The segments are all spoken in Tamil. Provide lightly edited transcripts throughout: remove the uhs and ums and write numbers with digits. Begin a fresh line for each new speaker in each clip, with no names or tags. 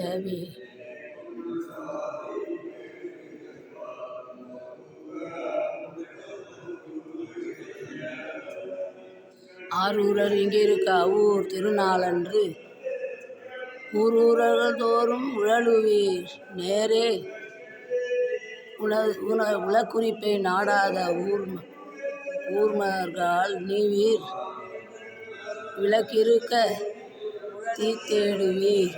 விடவே ஆரூரர் இங்கிருக்க அவ்வூர் திருநாளன்று ஊரூரர்கள் தோறும் உழலுவீர் நேரே உலக்குறிப்பை நாடாத ஊர்மர்கள் நீவீர் விளக்கிருக்க தீத்தேடுவீர்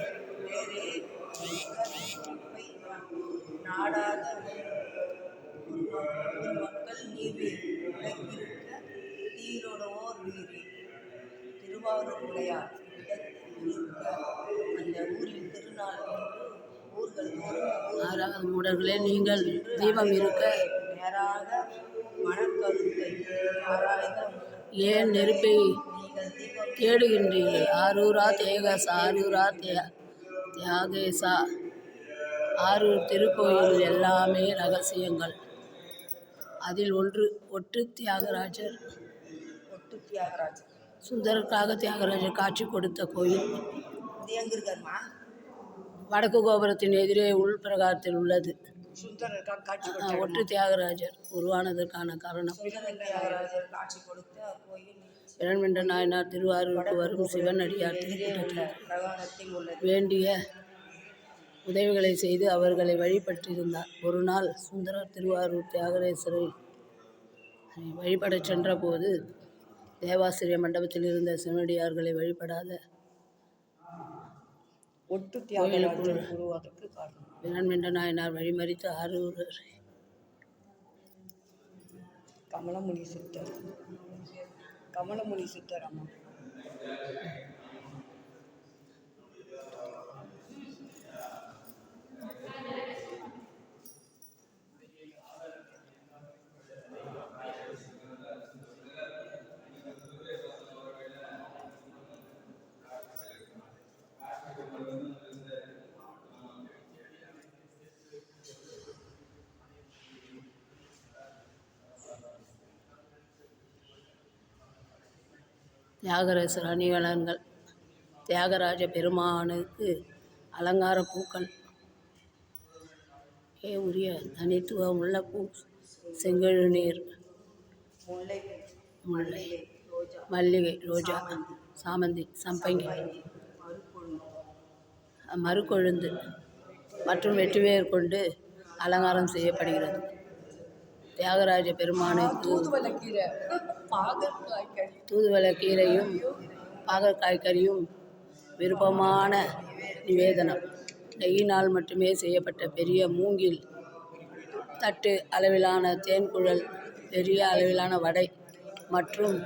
திருவாரூருடையார் அந்த ஊரின் திருநாள் ஊர்கள்
ஆறாவது மூடர்களே நீங்கள் தீபம் இருக்க
நேராக மனக்கருத்தை ஆராய்ந்த
ஏன் நெருப்பை தேடுகின்றீர்கள்? ஆரூரா தேகசா ஆரூரா தியாகேசா ஆரூர் திருக்கோயில் எல்லாமே ரகசியங்கள். அதில் ஒட்டு தியாகராஜர் சுந்தரருக்காக தியாகராஜர் காட்சி கொடுத்த கோயில் வடக்கு கோபுரத்தின் எதிரே உள்பிரகாரத்தில் உள்ளது. ஒட்டு தியாகராஜர் உருவானதற்கான காரணம் இரண்மின்ற நாயனார் திருவாரூருக்கு வரும் சிவனடியார் திருக்கூட்டத்தில் வேண்டிய உதவிகளை செய்து அவர்களை வழிபட்டிருந்தார். ஒரு நாள் சுந்தரர் திருவாரூர் தியாகரேசரை வழிபடச் சென்றபோது தேவாசிரிய மண்டபத்தில் இருந்த சிவனடியார்களை வழிபடாத
ஒட்டு தியாகராஜர் உருவாவதற்கு காரணம்
இரண்மின்ற நாயனார் வழிமறித்து ஆரூரர்
கமலமுனி சித்தர் அம்மா
தியாகராசர் அணிகலன்கள். தியாகராஜ பெருமானுக்கு அலங்கார பூக்கள் உரிய தனித்துவம் உள்ள பூ செங்கழுநீர், முல்லை, மல்லிகை, ரோஜா, சாமந்தி, சம்பங்கி, மறுக்கொழுந்து மற்றும் வெற்றிவேர் கொண்டு அலங்காரம் செய்யப்படுகிறது. தியாகராஜ பெருமானுக்கு தூதுவளை-கீரையும் பாகற்காய் கறியும் விருப்பமான நிவேதனம். நெய்யினால் மட்டுமே செய்யப்பட்ட பெரிய மூங்கில் தட்டு, அளவிலான தேன்குழல், பெரிய அளவிலான வடை மற்றும்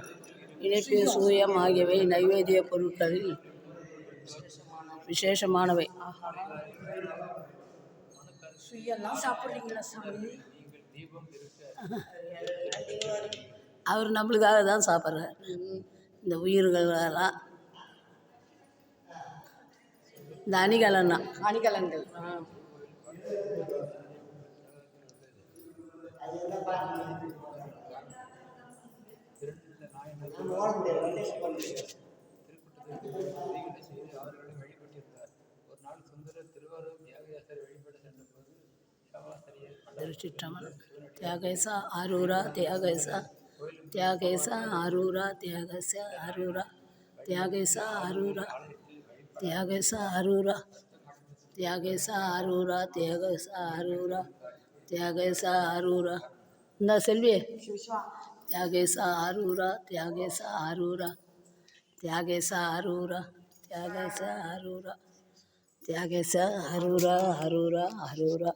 இனிப்பு சூயம் ஆகியவை நைவேத்திய பொருட்களில் விசேஷமானவை. அவர் நம்மளுக்காக தான் சாப்பிட்றார். இந்த உயிர்களெல்லாம் இந்த அணிகலன்கள் தியாகேசா ஆரூரா தியாகேசா தியாகேசா ஆரூரா தியாகேசா ஆரூரா தியாகேசா ஆரூரா தியாகேசா ஆரூரா தியாகேசா ஆரூரா தியாகேசா ஆரூரா தியாகேசா ஆரூரா. இந்த செல்வி தியாகேசா ஆரூரா தியாகேசா ஆரூரா தியாகேசா ஆரூரா தியாகேசா ஆரூரா தியாகேசா ஆரூரா ஆரூரா ஆரூரா